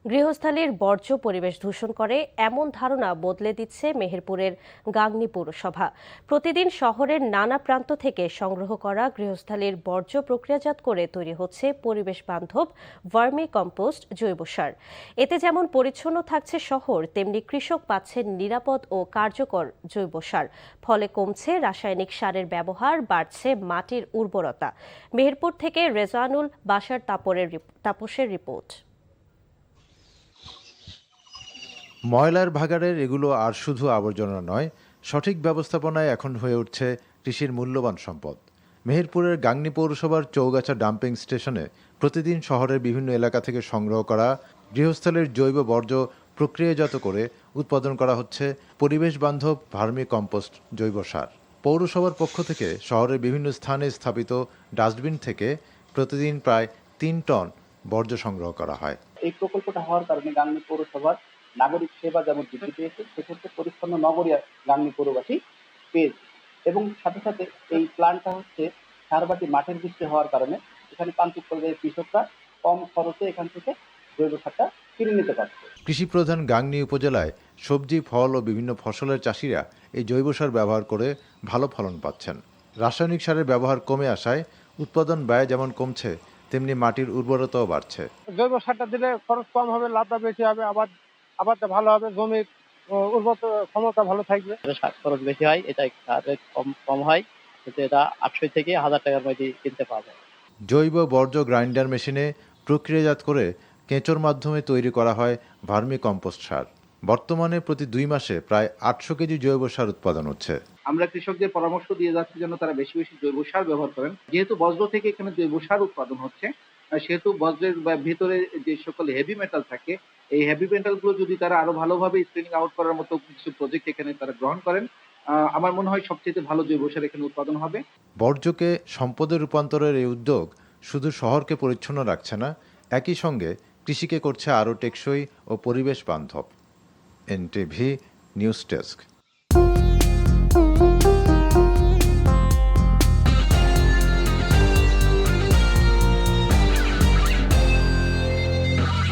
গৃহস্থালির বর্জ্য পরিবেশ দূষণ করে এমন ধারণা বদলে দিচ্ছে মেহেরপুরের গাংনী পৌরসভা। প্রতিদিন শহরের নানা প্রান্ত থেকে সংগ্রহ করা গৃহস্থালির বর্জ্য প্রক্রিয়াজাত করে তৈরি হচ্ছে পরিবেশ বান্ধব ভার্মি কম্পোস্ট জৈব সার। এতে যেমন পরিচ্ছন্ন থাকছে শহর, তেমনি কৃষক পাচ্ছেন নিরাপদ ও কার্যকর জৈব সার। ফলে কমছে রাসায়নিক সারের ব্যবহার, বাড়ছে মাটির উর্বরতা। মেহেরপুর থেকে রেজানুল বাশার তাপসের রিপোর্ট। ময়লার ভাগাড়ের এগুলো আর শুধু আবর্জনা নয়, সঠিক ব্যবস্থাপনায় এখন হয়ে উঠছে কৃষির মূল্যবান সম্পদ। মেহেরপুরের গাংনী পৌরসভার চৌগাছা ডাম্পিং স্টেশনে প্রতিদিন শহরের বিভিন্ন এলাকা থেকে সংগ্রহ করা গৃহস্থলের জৈব বর্জ্য প্রক্রিয়াজাত করে উৎপাদন করা হচ্ছে পরিবেশ বান্ধব ভার্মি কম্পোস্ট জৈব সার। পৌরসভার পক্ষ থেকে শহরের বিভিন্ন স্থানে স্থাপিত ডাস্টবিন থেকে প্রতিদিন প্রায় ৩ টন বর্জ্য সংগ্রহ করা হয়। এই প্রকল্পটা হওয়ার কারণে গাংনী পৌরসভার নাগরিক সেবা যেমন বৃদ্ধি পেয়েছে, সেক্ষেত্রে পরিচ্ছন্ন নগরী গাংনী পৌরবাসী পেয়েছে। এবং সাথে সাথে এই প্ল্যান্টটা হচ্ছে সারবাটি মাঠের ভিত্তি হওয়ার কারণে এখানে প্রান্তিক পর্যায়ে কৃষকরা কম খরচে এখান থেকে জৈব সারটা কিনে নিতে পারছে। কৃষি প্রধান গাংনী উপজেলায় সবজি, ফল ও বিভিন্ন ফসলের চাষিরা এই জৈব সার ব্যবহার করে ভালো ফলন পাচ্ছেন। রাসায়নিক সারের ব্যবহার কমে আসায় উৎপাদন ব্যয় যেমন কমছে, তেমনি মাটির উর্বরতাও বাড়ছে। জৈব সারটা দিলে খরচ কম হবে, লাভটা বেশি হবে, আবারটা ভালো হবে, জমির উর্বরতা ক্ষমতা ভালো থাকবে। সার খরচ বেশি হয়, এটা সারের কম হয়, কিন্তু এটা ৮০০ থেকে ১,০০০ টাকার মধ্যে কিনতে পাওয়া। জৈব বর্জ্য গ্রাইন্ডার মেশিনে প্রক্রিয়াজাত করে কেঁচোর মাধ্যমে তৈরি করা হয় ভার্মি কম্পোস্ট সার। বর্তমানে প্রতি ২ মাসে প্রায় ৮০০ কেজি জৈব সার উৎপাদন হচ্ছে। আমরা কৃষকদের পরামর্শ দিয়ে যাচ্ছি যেন তারা বেশি বেশি জৈব সার ব্যবহার করেন। যেহেতু বজ্র থেকে এখানে জৈব সার উৎপাদন হচ্ছে, সেহেতু বজ্রের ভিতরে যে সকল হেভি মেটাল থাকে, এই হেভি মেটালগুলো যদি তারা আরো ভালোভাবে স্ক্রিনিং আউট করার মতো কিছু প্রজেক্ট এখানে তারা গ্রহণ করেন, আমার মনে হয় সবচেয়ে ভালো জৈব সার এখানে উৎপাদন হবে। বর্জ্যকে সম্পদে রূপান্তরের এই উদ্যোগ শুধু শহরকে পরিচ্ছন্ন রাখছে না, একই সঙ্গে কৃষিকে করছে আরও টেকসই ও পরিবেশ বান্ধব। NTV news desk.